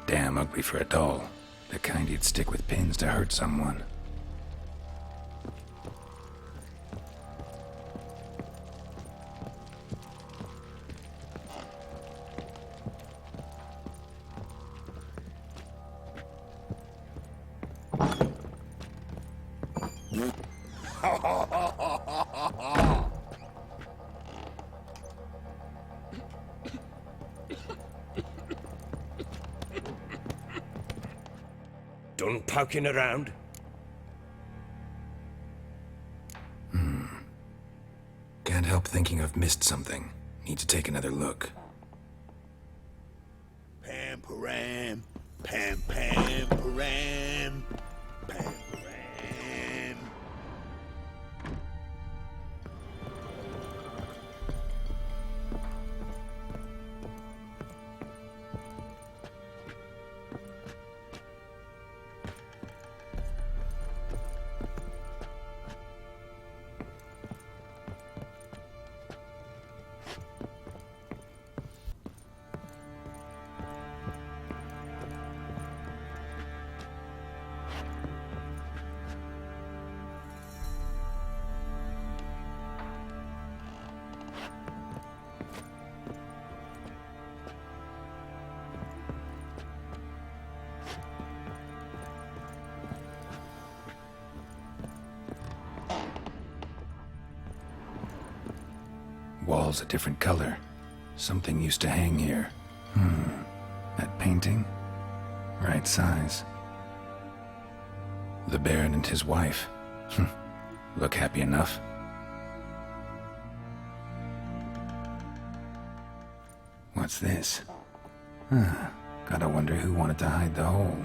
Damn ugly for a doll. The kind you'd stick with pins to hurt someone. Done poking around? Can't help thinking I've missed something. Need to take another look. Pam param, pam pam param, pam param. Wall's a different color. Something used to hang here. That painting? Right size. The Baron and his wife. Look happy enough. What's this? Gotta wonder who wanted to hide the hole.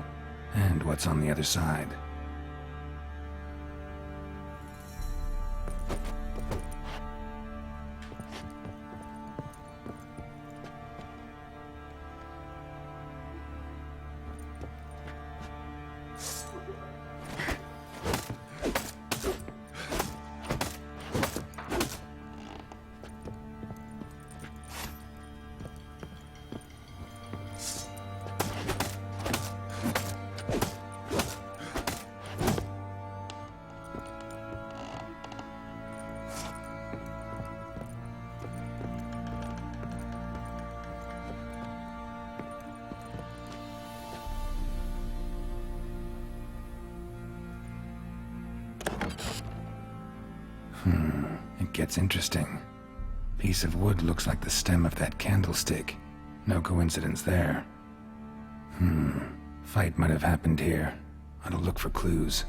And what's on the other side. It gets interesting. Piece of wood looks like the stem of that candlestick. No coincidence there. Fight might have happened here. I'll look for clues.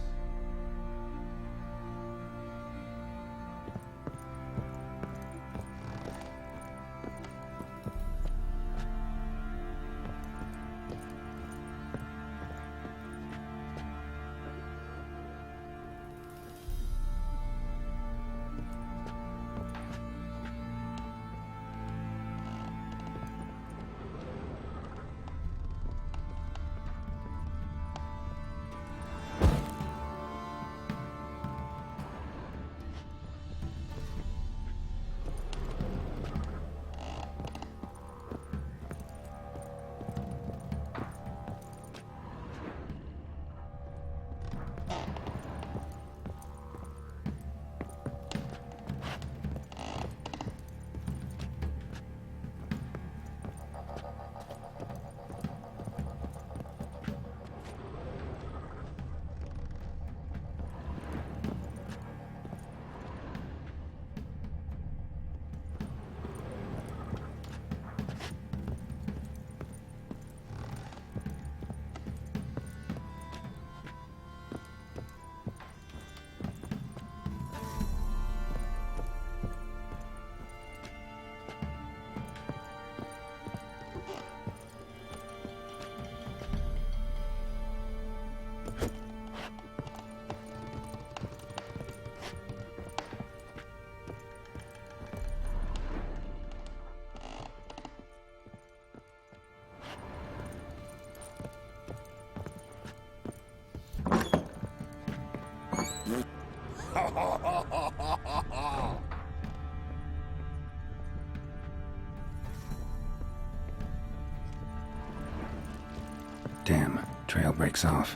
Damn, trail breaks off.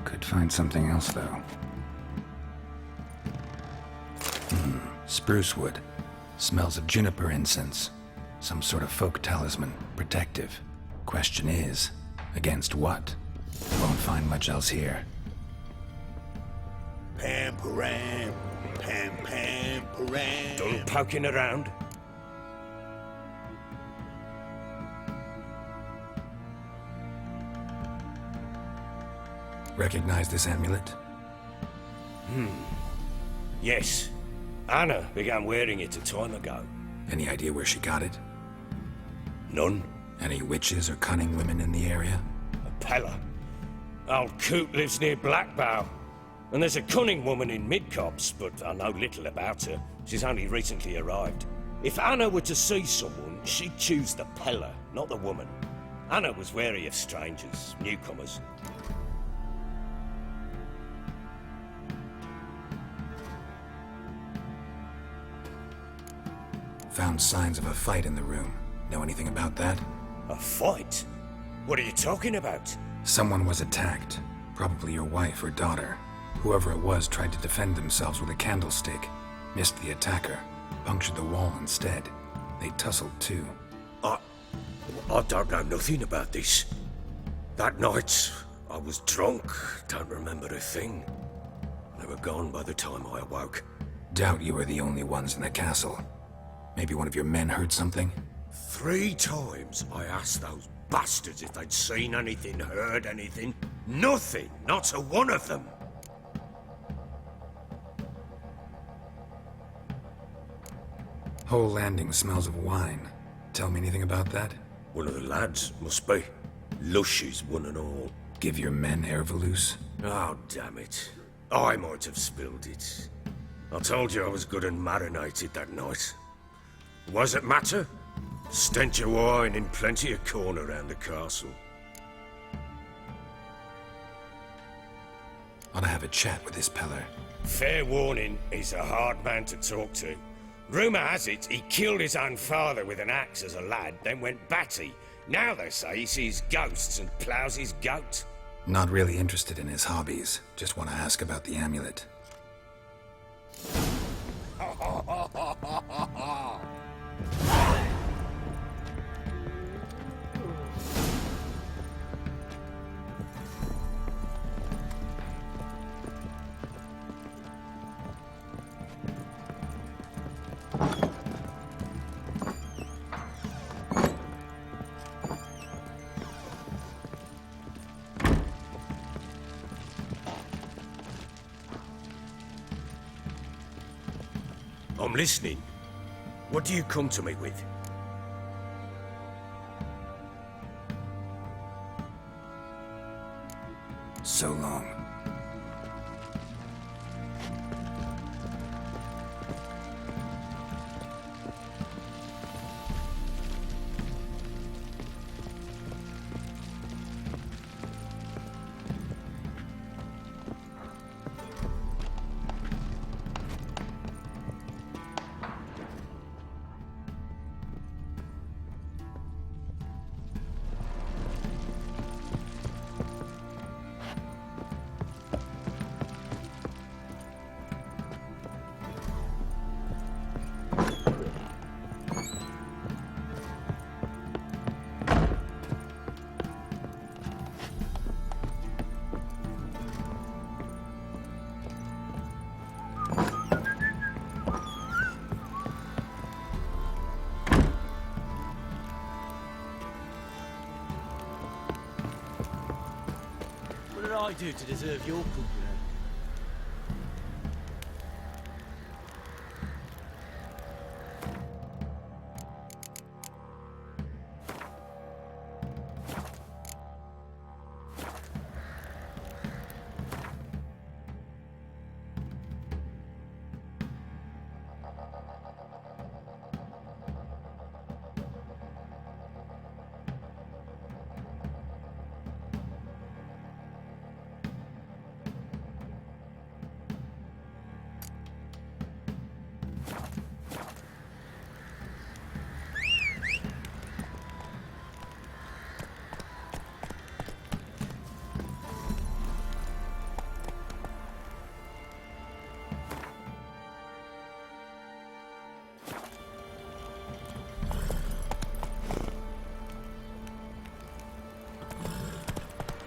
Could find something else, though. Spruce wood. Smells of juniper incense. Some sort of folk talisman, protective. Question is, against what? Won't find much else here. Pam param, pam pam param. Done poking around? Recognize this amulet? Yes. Anna began wearing it a time ago. Any idea where she got it? None. Any witches or cunning women in the area? A Pella. Old Coot lives near Blackbow. And there's a cunning woman in Midcopse, but I know little about her. She's only recently arrived. If Anna were to see someone, she'd choose the Pella, not the woman. Anna was wary of strangers, newcomers. Found signs of a fight in the room. Know anything about that? A fight? What are you talking about? Someone was attacked. Probably your wife or daughter. Whoever it was tried to defend themselves with a candlestick. Missed the attacker. Punctured the wall instead. They tussled too. I don't know nothing about this. That night, I was drunk. Don't remember a thing. They were gone by the time I awoke. Doubt you were the only ones in the castle. Maybe one of your men heard something? 3 times I asked those bastards if they'd seen anything, heard anything. Nothing, not a one of them. Whole landing smells of wine. Tell me anything about that? One of the lads, must be. Lushes, one and all. Give your men Ervelus? Oh, damn it. I might have spilled it. I told you I was good and marinated that night. Was it matter? Stench of wine and plenty of corn around the castle. Ought to have a chat with this Peller. Fair warning, he's a hard man to talk to. Rumour has it he killed his own father with an axe as a lad, then went batty. Now they say he sees ghosts and ploughs his goat. Not really interested in his hobbies. Just want to ask about the amulet. I'm listening. What do you come to me with? So long. What did I do to deserve your company?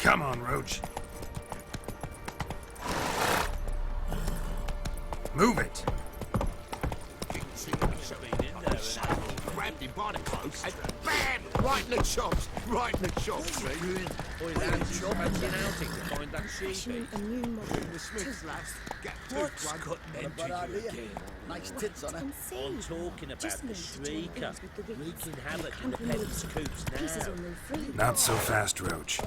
Come on, Roach. Move it. Grabbed him by the coat and bam! Right in the chops. Right in the chops, see? Boy, lads, you're fancying outing to find that sheep. Fashioning a new model The Smiths, lads. Get What's one. Nice tits on her. insane. I'm talking about Just the need to join shrieker, hands with the Whigs. wreaking The havoc in the company peasants' coops pieces now. on them free. Not so fast, Roach.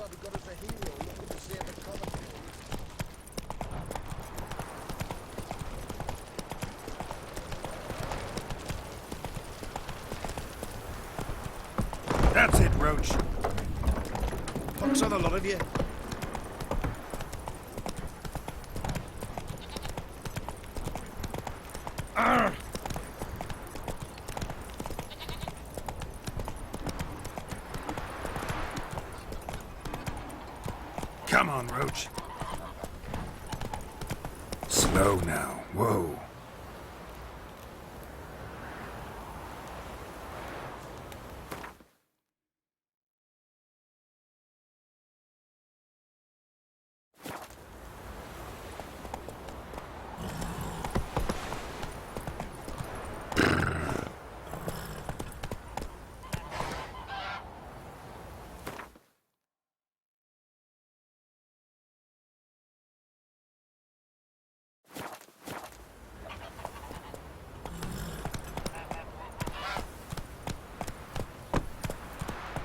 That's it, Roach. What's on the lot of you? Come on, Roach. Slow now. Whoa.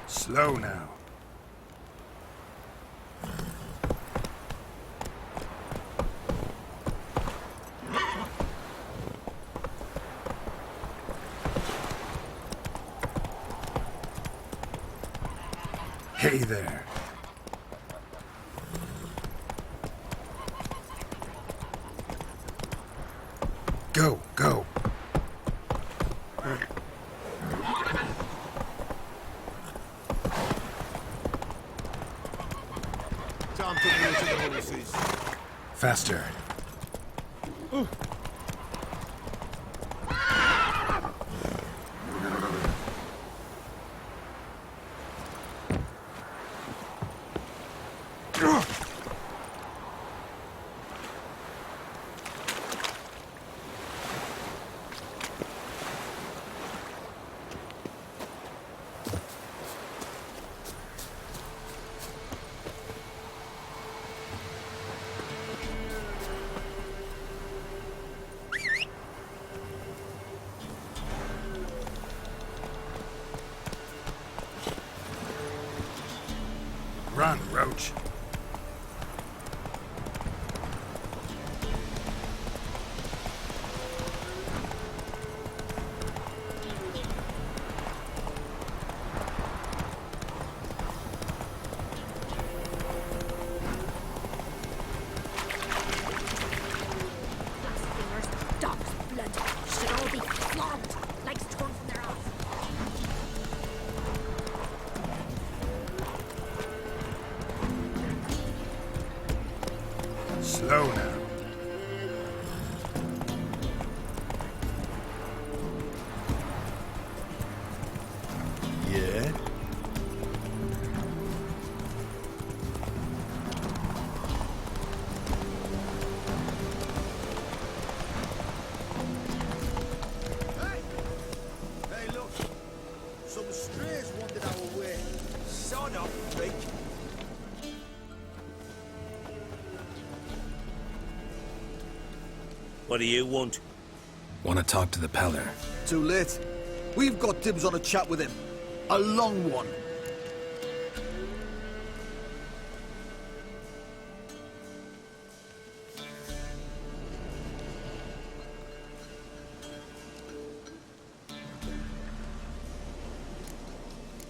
Slow now. Hey there. Go, go. Time to move to the horses. Faster. Run, Roach. Blasphemers, dogs, blood, should all be flogged, legs torn from their ass. Slow now. Yeah? Hey, look. Some strays wandered our way. Sod off, Rick. What do you want? Want to talk to the Peller? Too late. We've got dibs on a chat with him. A long one.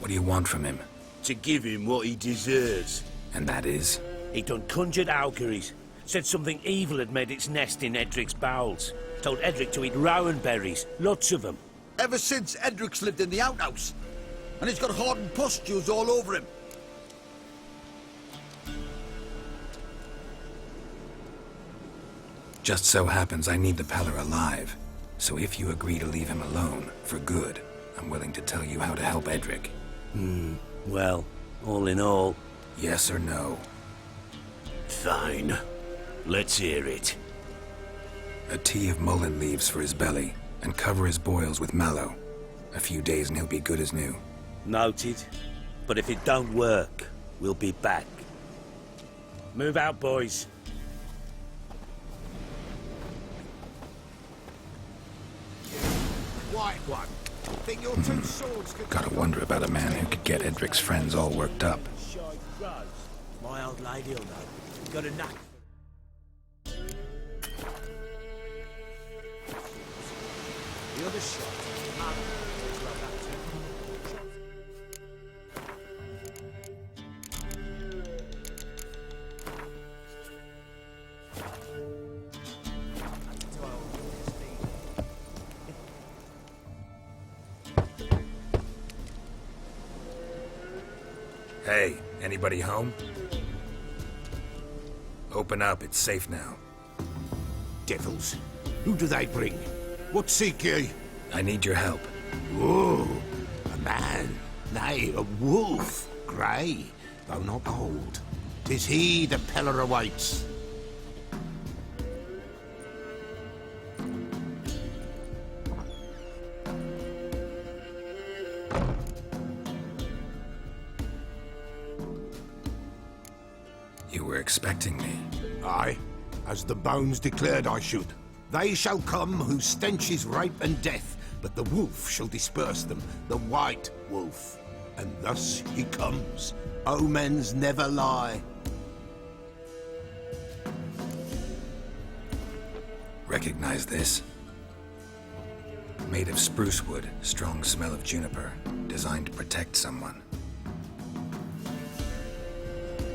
What do you want from him? To give him what he deserves. And that is? He done conjured auguries. Said something evil had made its nest in Edric's bowels. Told Edric to eat rowan berries, lots of them. Ever since Edric's lived in the outhouse. And he's got hardened pustules all over him. Just so happens I need the Peller alive. So if you agree to leave him alone, for good, I'm willing to tell you how to help Edric. Well, all in all, Yes or no? Fine. Let's hear it. A tea of mullein leaves for his belly, and cover his boils with mallow. A few days and he'll be good as new. Noted. But if it don't work, we'll be back. Move out, boys. White one. Think your two swords could... Gotta wonder about a man who could get Edric's friends all worked up. My old lady'll know. Got a knack. The other shot. Hey, anybody home? Open up, it's safe now. Devils. Who do they bring? What seek ye? I need your help. Oh, a man. Nay, a wolf. Grey, though not old. 'Tis he the Peller awaits. You were expecting me. Aye, as the bones declared I should. They shall come whose stench is rape and death, but the wolf shall disperse them, the white wolf. And thus he comes. Omens never lie. Recognize this? Made of spruce wood, strong smell of juniper, designed to protect someone.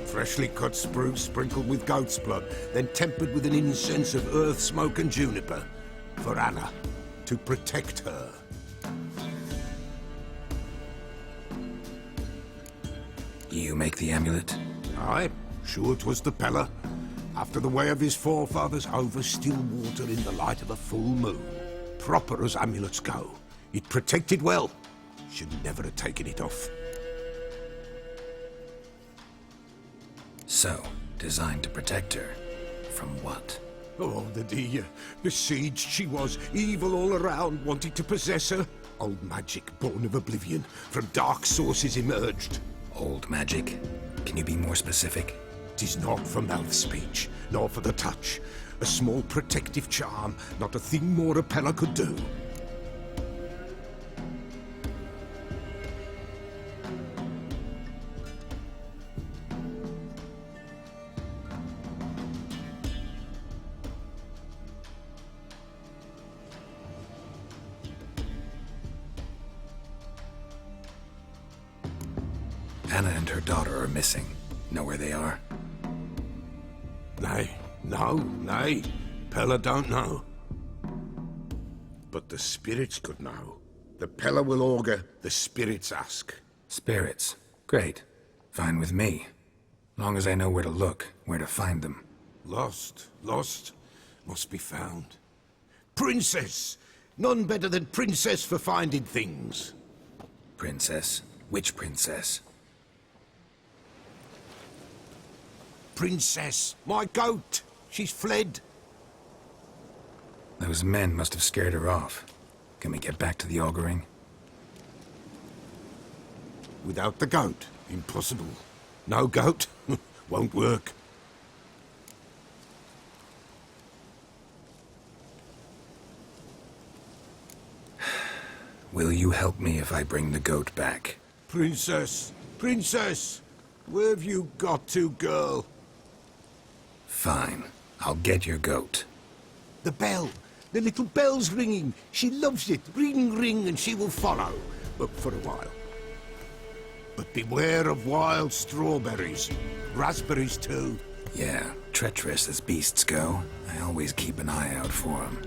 Freshly cut spruce sprinkled with goat's blood, then tempered with an incense of earth, smoke and juniper. For Anna, to protect her. You make the amulet? Aye, sure 'twas the Peller. After the way of his forefathers, over still water in the light of a full moon. Proper as amulets go. It protected well. Should never have taken it off. So, designed to protect her. From what? Oh, the dear. Besieged she was, evil all around, wanted to possess her. Old magic, born of oblivion, from dark sources emerged. Old magic? Can you be more specific? 'Tis not for mouth speech, nor for the touch. A small protective charm, not a thing more a Peller could do. Anna and her daughter are missing. Know where they are? Nay. Peller don't know. But the spirits could know. The Peller will augur, the spirits ask. Spirits. Great. Fine with me. Long as I know where to look, where to find them. Lost, must be found. Princess! None better than Princess for finding things. Princess? Which princess? Princess, my goat! She's fled. Those men must have scared her off. Can we get back to the auguring? Without the goat, impossible. No goat, won't work. Will you help me if I bring the goat back? Princess, where have you got to, girl? Fine. I'll get your goat. The bell. The little bell's ringing. She loves it. Ring, ring, and she will follow. But for a while. But beware of wild strawberries. Raspberries, too. Yeah, treacherous as beasts go. I always keep an eye out for them.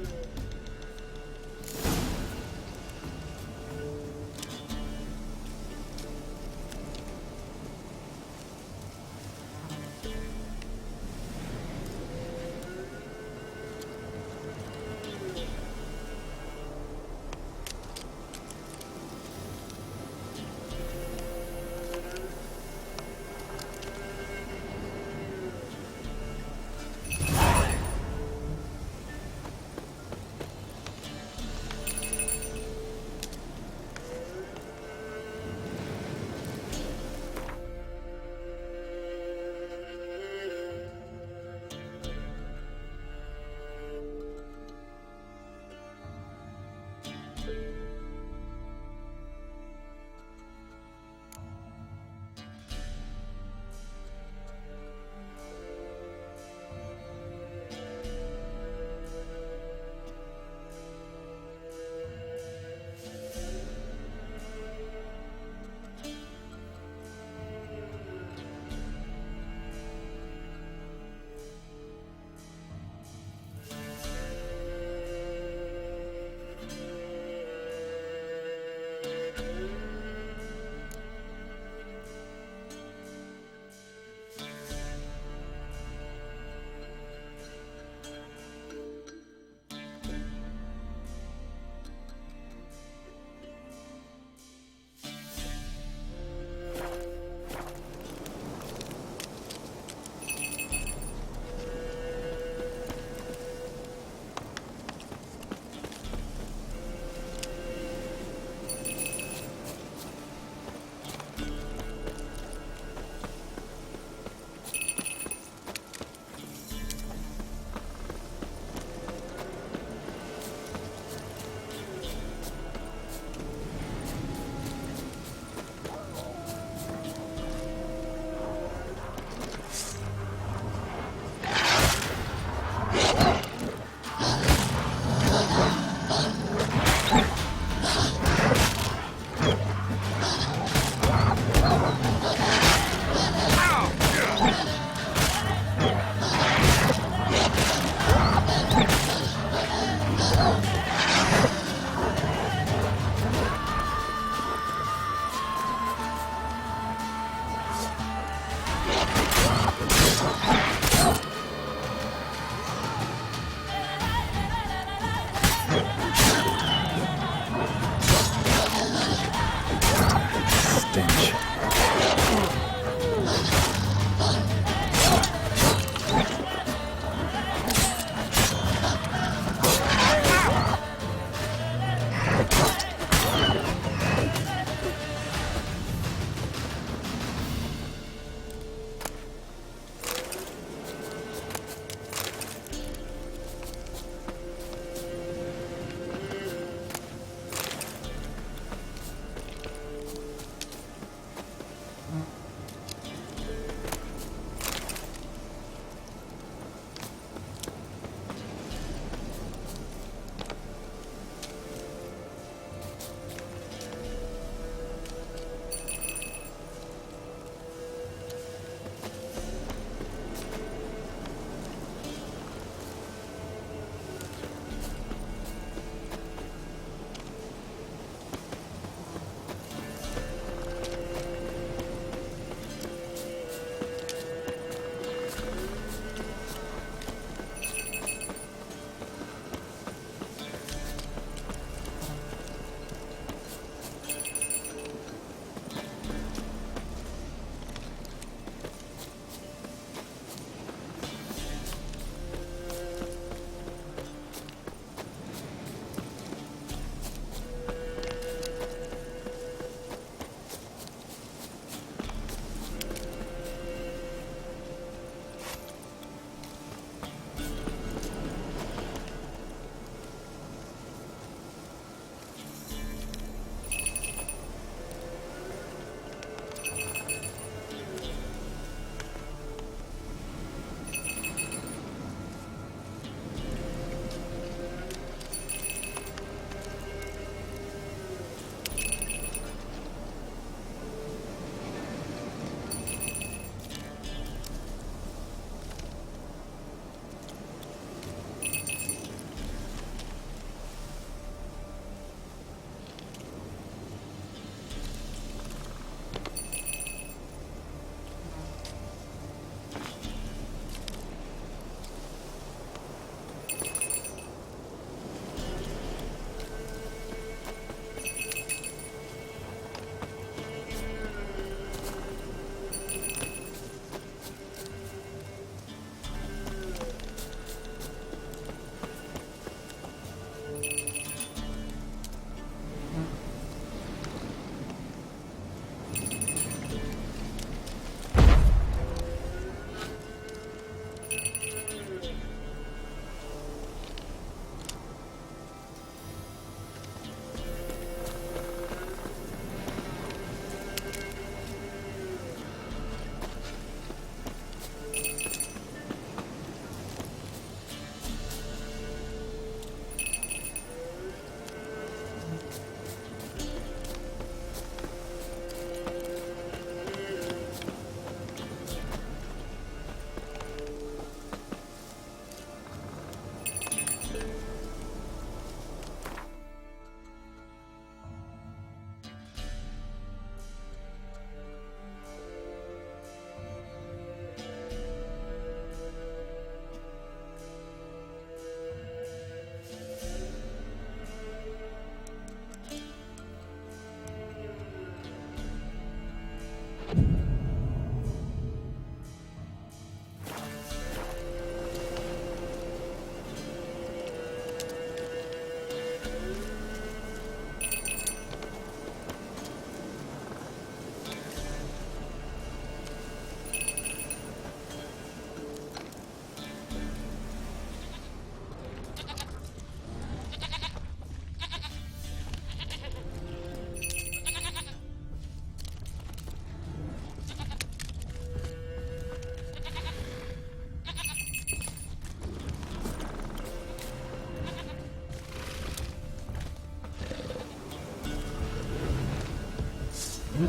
Come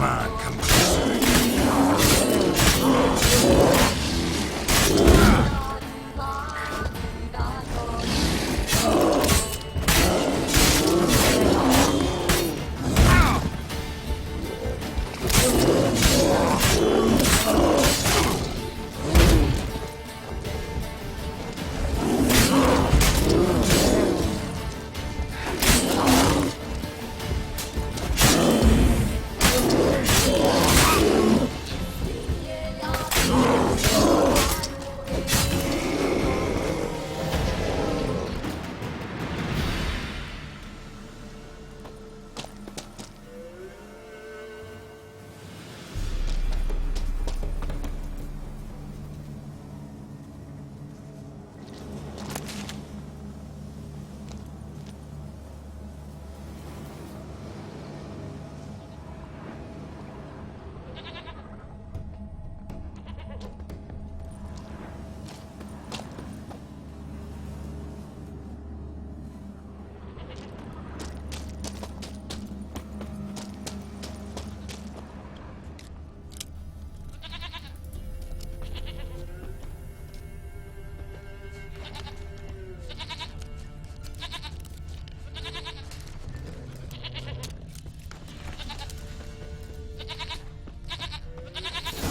on, come closer.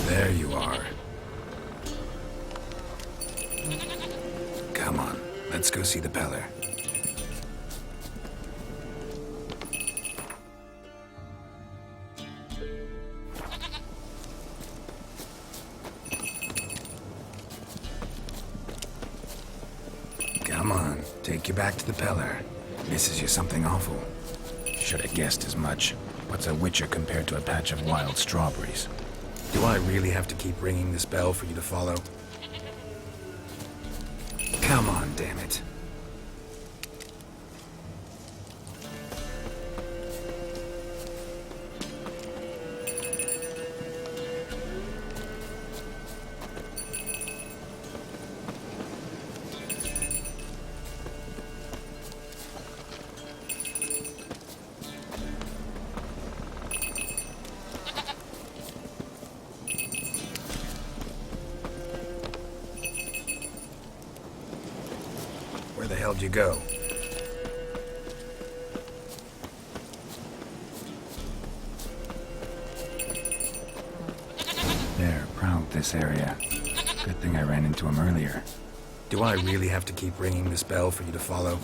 There you are. Come on, let's go see the Peller. Come on, take you back to the Peller. Misses you something awful. Should have guessed as much. What's a witcher compared to a patch of wild strawberries? Do I really have to keep ringing this bell for you to follow? Come on, damn it. Where the hell'd you go? They're proud of this area. Good thing I ran into him earlier. Do I really have to keep ringing this bell for you to follow?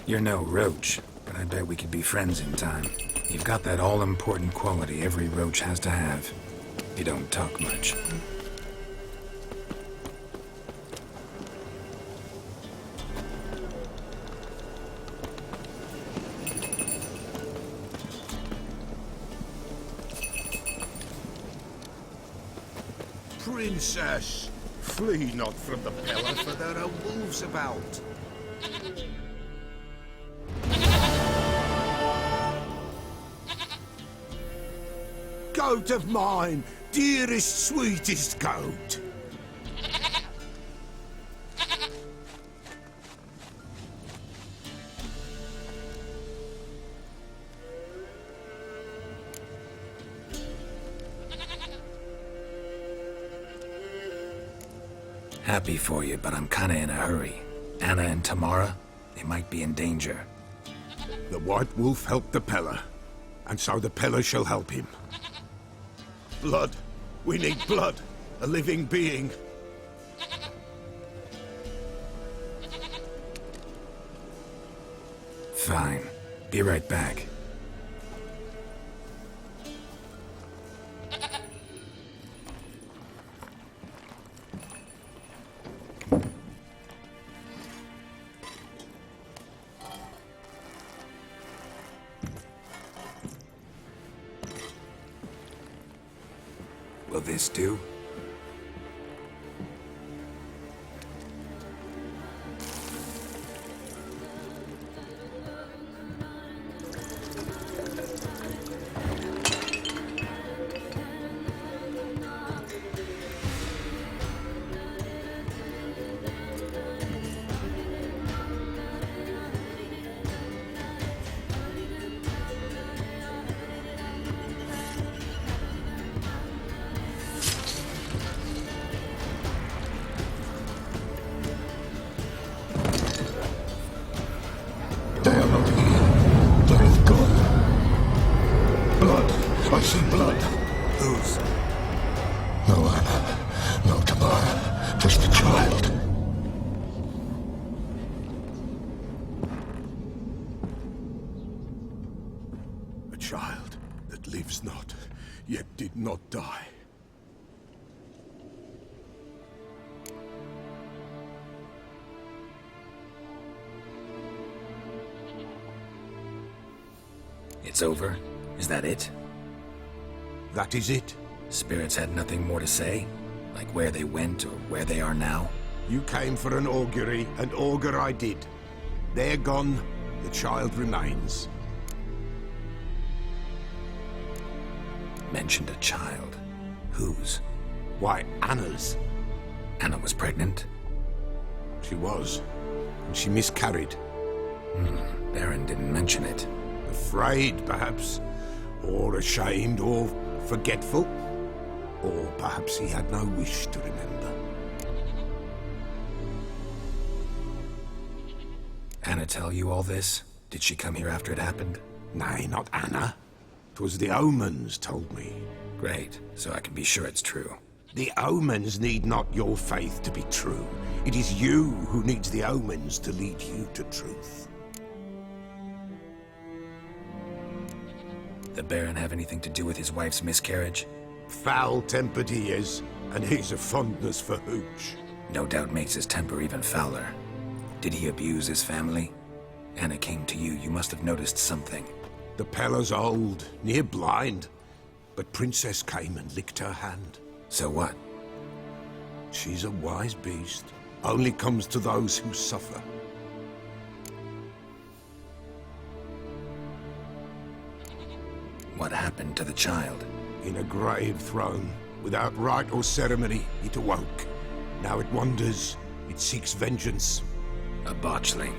You're no roach, but I bet we could be friends in time. You've got that all-important quality every roach has to have. You don't talk much. Princess, flee not from the Peller, for there are wolves about. Goat of mine, dearest, sweetest goat. Happy for you, but I'm kinda in a hurry. Anna and Tamara, they might be in danger. The White Wolf helped the Peller, and so the Peller shall help him. Blood. We need blood. A living being. Fine. Be right back. Will this do? They are not here. They have gone. Blood. I see blood. Whose? No Anna. No Tamara. Just a child. A child that lives not, yet did not die. It's over? Is that it? That is it. Spirits had nothing more to say? Like where they went or where they are now? You came for an augury, and augur I did. They're gone, the child remains. Mentioned a child. Whose? Why, Anna's. Anna was pregnant? She was, and she miscarried. Baron didn't mention it. Afraid, perhaps, or ashamed, or forgetful. Or perhaps he had no wish to remember. Anna tell you all this? Did she come here after it happened? Nay, not Anna. 'Twas the omens told me. Great, so I can be sure it's true. The omens need not your faith to be true. It is you who needs the omens to lead you to truth. The Baron have anything to do with his wife's miscarriage? Foul-tempered he is, and he's a fondness for hooch. No doubt makes his temper even fouler. Did he abuse his family? Anna came to you, you must have noticed something. The Pella's old, near blind, but Princess came and licked her hand. So what? She's a wise beast. Only comes to those who suffer. What happened to the child? In a grave thrown, without rite or ceremony, it awoke. Now it wanders, it seeks vengeance. A botchling.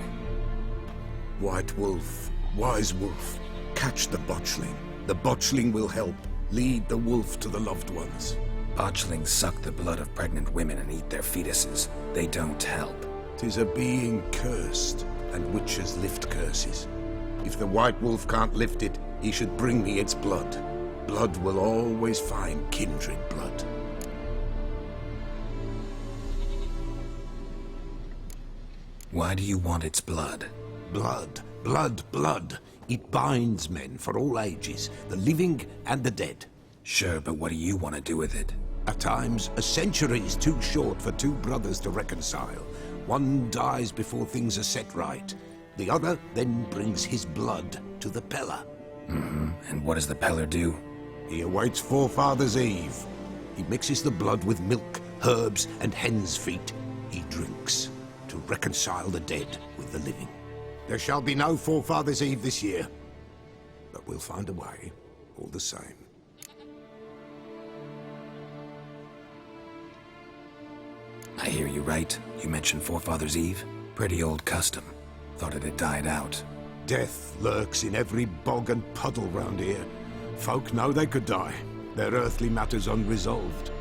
White Wolf, wise wolf, catch the botchling. The botchling will help, lead the wolf to the loved ones. Botchlings suck the blood of pregnant women and eat their fetuses. They don't help. 'Tis a being cursed, and witches lift curses. If the White Wolf can't lift it, he should bring me its blood. Blood will always find kindred blood. Why do you want its blood? Blood, blood, blood. It binds men for all ages, the living and the dead. Sure, but what do you want to do with it? At times, a century is too short for two brothers to reconcile. One dies before things are set right. The other then brings his blood to the Pella. And what does the Peller do? He awaits Forefather's Eve. He mixes the blood with milk, herbs, and hen's feet. He drinks to reconcile the dead with the living. There shall be no Forefather's Eve this year, but we'll find a way, all the same. I hear you right. You mentioned Forefather's Eve? Pretty old custom. Thought it had died out. Death lurks in every bog and puddle round here. Folk know they could die, their earthly matters unresolved.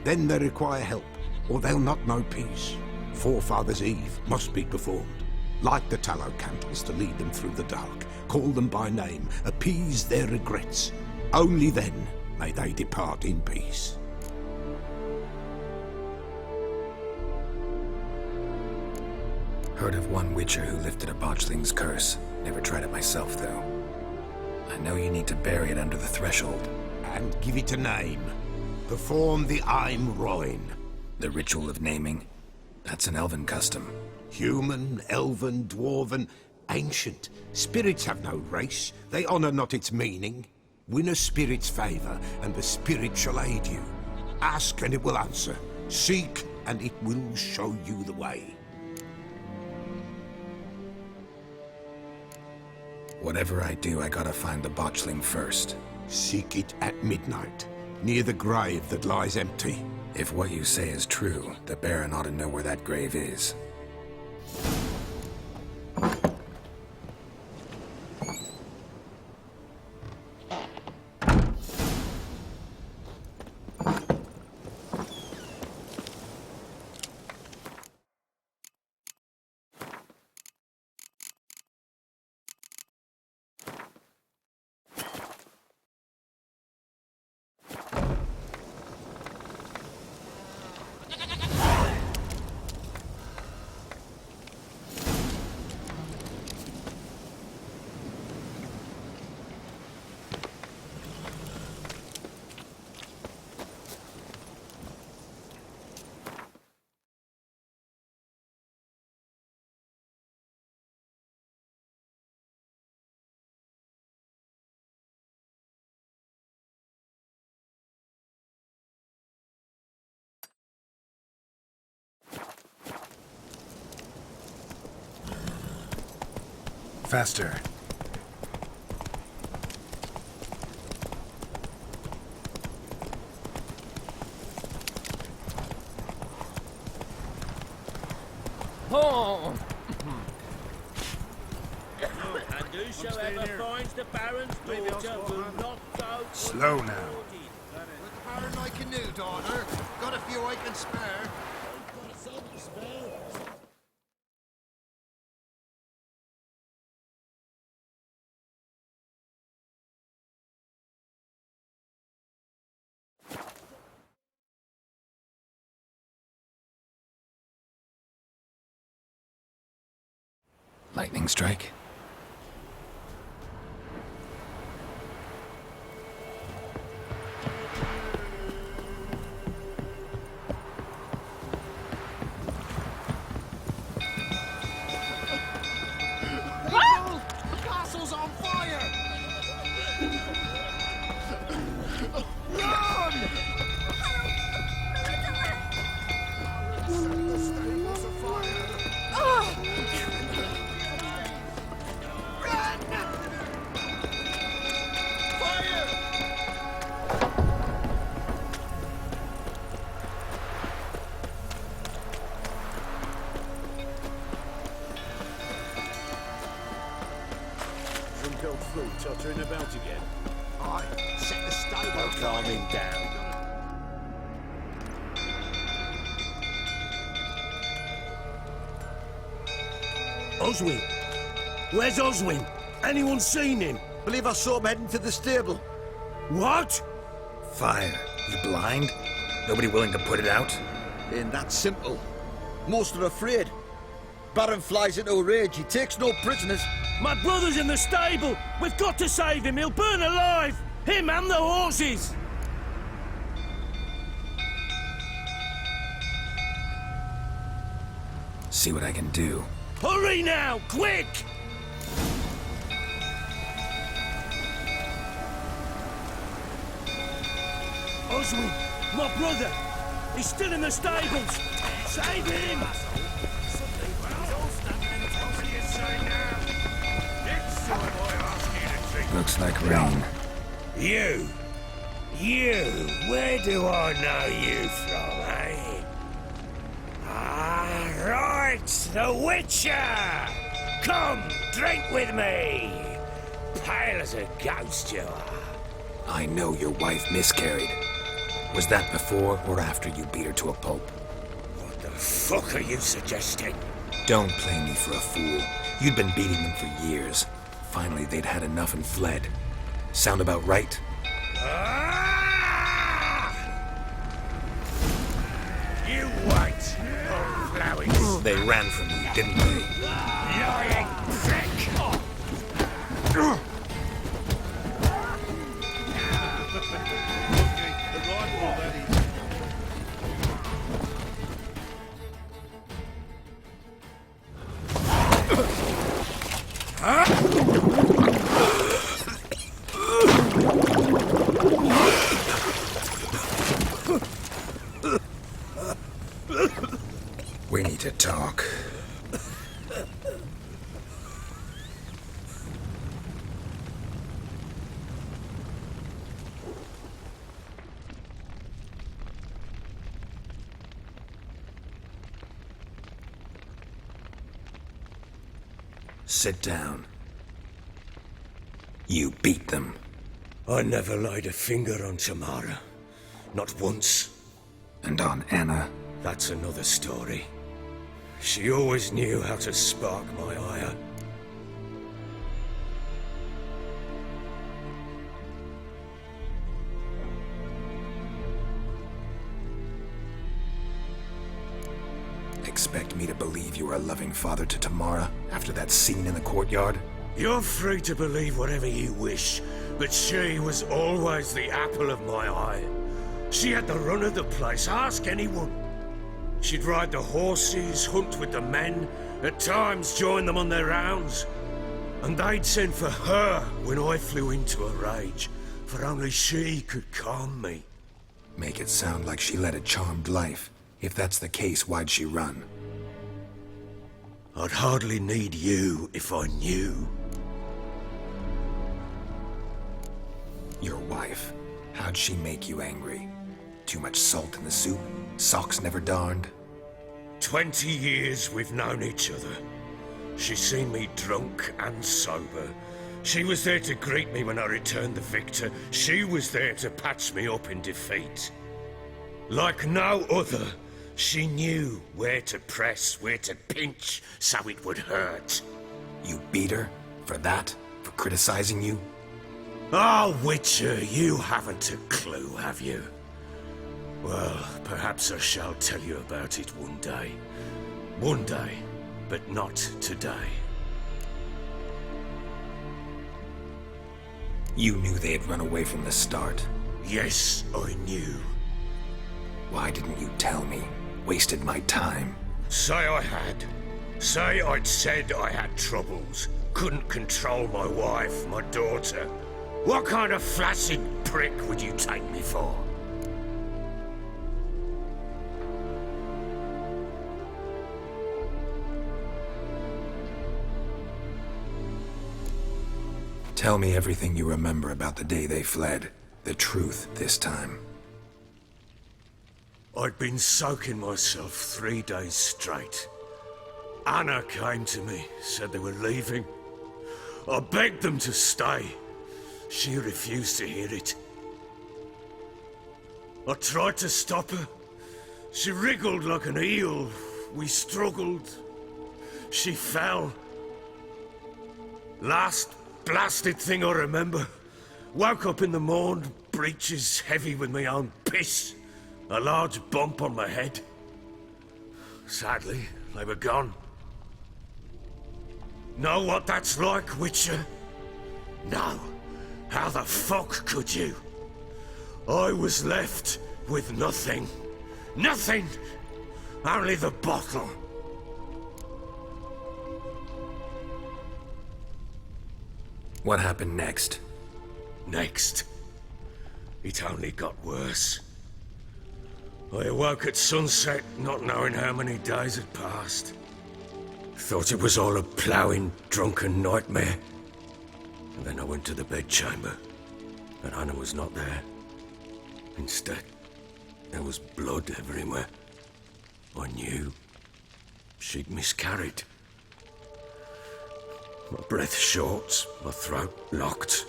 Then they require help, or they'll not know peace. Forefather's Eve must be performed. Light the tallow candles to lead them through the dark. Call them by name, appease their regrets. Only then may they depart in peace. Heard of one witcher who lifted a botchling's curse. Never tried it myself, though. I know you need to bury it under the threshold. And give it a name. Perform the Aim Roin. The ritual of naming? That's an elven custom. Human, elven, dwarven, ancient. Spirits have no race. They honor not its meaning. Win a spirit's favor, and the spirit shall aid you. Ask, and it will answer. Seek, and it will show you the way. Whatever I do, I gotta find the botchling first. Seek it at midnight, near the grave that lies empty. If what you say is true, the Baron ought to know where that grave is. Faster. Oh! And whosoever finds the Baron's daughter will not go. Slow now. With the Baron I can do, daughter. Got a few I can spare. Lightning strike? The castle's on fire! Run! Set the stables afire! Old fruit tottering about again. Aye, set the stable Calm him down. Oswin! Where's Oswin? Anyone seen him? Believe I saw him heading to the stable. What? Fire. You blind? Nobody willing to put it out? Ain't that simple. Most are afraid. Baron flies into a rage. He takes no prisoners. My brother's in the stable! We've got to save him! He'll burn alive! Him and the horses! See what I can do. Hurry now! Quick! Oswin! My brother! He's still in the stables! Save him! Looks like rain. You! Where do I know you from, eh? Ah, right! The Witcher! Come, drink with me! Pale as a ghost you are. I know your wife miscarried. Was that before or after you beat her to a pulp? What the fuck are you suggesting? Don't play me for a fool. You'd been beating them for years. Finally, they'd had enough and fled. Sound about right? Ah! You wait, oh flowing They ran from you, didn't they? Lying prick! We need to talk. Sit down. You beat them. I never laid a finger on Tamara. Not once. And on Anna. That's another story. She always knew how to spark my ire. Expect me to believe you were a loving father to Tamara after that scene in the courtyard? You're free to believe whatever you wish, but she was always the apple of my eye. She had the run of the place, ask anyone. She'd ride the horses, hunt with the men, at times join them on their rounds. And they'd send for her when I flew into a rage, for only she could calm me. Make it sound like she led a charmed life. If that's the case, why'd she run? I'd hardly need you if I knew. Your wife. How'd she make you angry? Too much salt in the soup? Socks never darned? 20 years we've known each other. She's seen me drunk and sober. She was there to greet me when I returned the victor. She was there to patch me up in defeat. Like no other, she knew where to press, where to pinch, so it would hurt. You beat her? For that? For criticizing you? Oh, Witcher, you haven't a clue, have you? Well, perhaps I shall tell you about it one day. One day, but not today. You knew they had run away from the start. Yes, I knew. Why didn't you tell me? Wasted my time. Say I had. Say I'd said I had troubles. Couldn't control my wife, my daughter. What kind of flaccid prick would you take me for? Tell me everything you remember about the day they fled. The truth this time. I'd been soaking myself 3 days straight. Anna came to me, said they were leaving. I begged them to stay. She refused to hear it. I tried to stop her. She wriggled like an eel. We struggled. She fell. Last blasted thing I remember. Woke up in the morn, breeches heavy with my own piss. A large bump on my head. Sadly, they were gone. Know what that's like, Witcher? No. How the fuck could you? I was left with nothing. Nothing! Only the bottle. What happened next? Next. It only got worse. I awoke at sunset, not knowing how many days had passed. Thought it was all a ploughing, drunken nightmare. And then I went to the bedchamber, and Anna was not there. Instead, there was blood everywhere. I knew she'd miscarried. My breath short, my throat locked.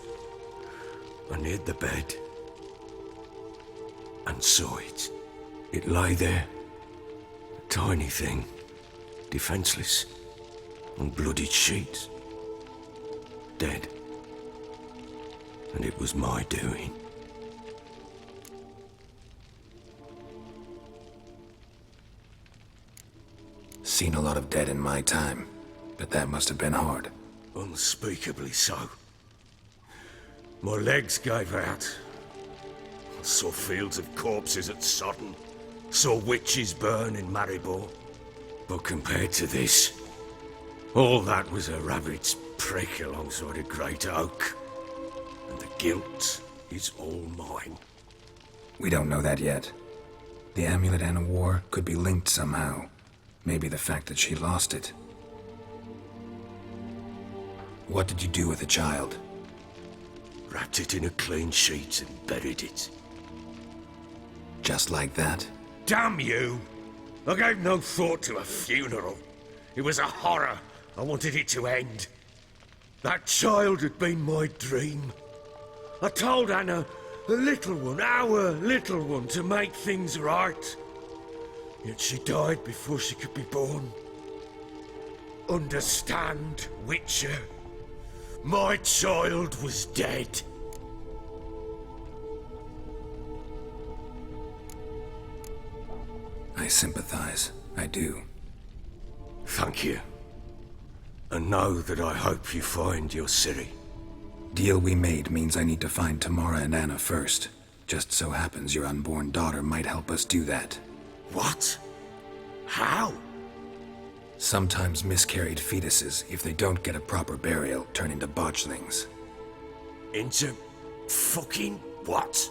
I neared the bed and saw it. It lay there, a tiny thing, defenseless, on bloodied sheets, dead. And it was my doing. Seen a lot of dead in my time, but that must have been hard. Unspeakably so. My legs gave out. I saw fields of corpses at Sodden. Saw witches burn in Maribor. But compared to this, all that was a rabbit's prick alongside a great oak. And the guilt is all mine. We don't know that yet. The amulet Anna wore could be linked somehow. Maybe the fact that she lost it. What did you do with the child? Wrapped it in a clean sheet and buried it. Just like that? Damn you! I gave no thought to a funeral. It was a horror. I wanted it to end. That child had been my dream. I told Anna, the little one, our little one, to make things right. Yet she died before she could be born. Understand, Witcher? My child was dead. I sympathize. I do. Thank you. And know that I hope you find your Ciri. Deal we made means I need to find Tamara and Anna first. Just so happens your unborn daughter might help us do that. What? How? Sometimes miscarried fetuses, if they don't get a proper burial, turn into botchlings. Into fucking what?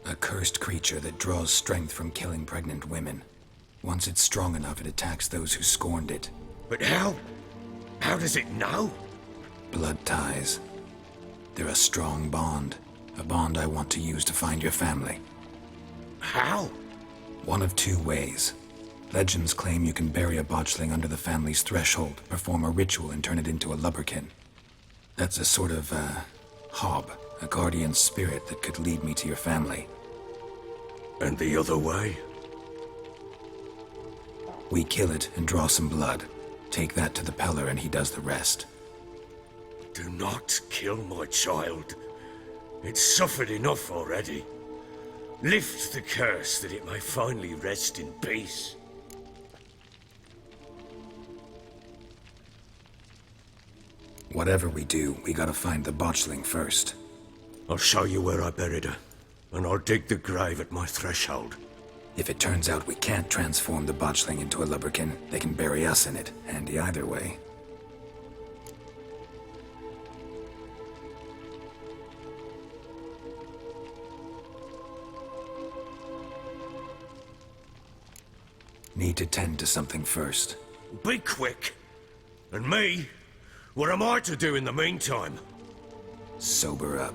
A cursed creature that draws strength from killing pregnant women. Once it's strong enough, it attacks those who scorned it. But how? How does it know? Blood ties. They're a strong bond. A bond I want to use to find your family. How? One of two ways. Legends claim you can bury a botchling under the family's threshold, perform a ritual, and turn it into a lubberkin. That's a sort of, hob, a guardian spirit that could lead me to your family. And the other way? We kill it and draw some blood. Take that to the Peller and he does the rest. Do not kill my child. It's suffered enough already. Lift the curse that it may finally rest in peace. Whatever we do, we gotta find the botchling first. I'll show you where I buried her, and I'll dig the grave at my threshold. If it turns out we can't transform the botchling into a lubberkin, they can bury us in it. Handy either way. Need to tend to something first. Be quick. And me? What am I to do in the meantime? Sober up.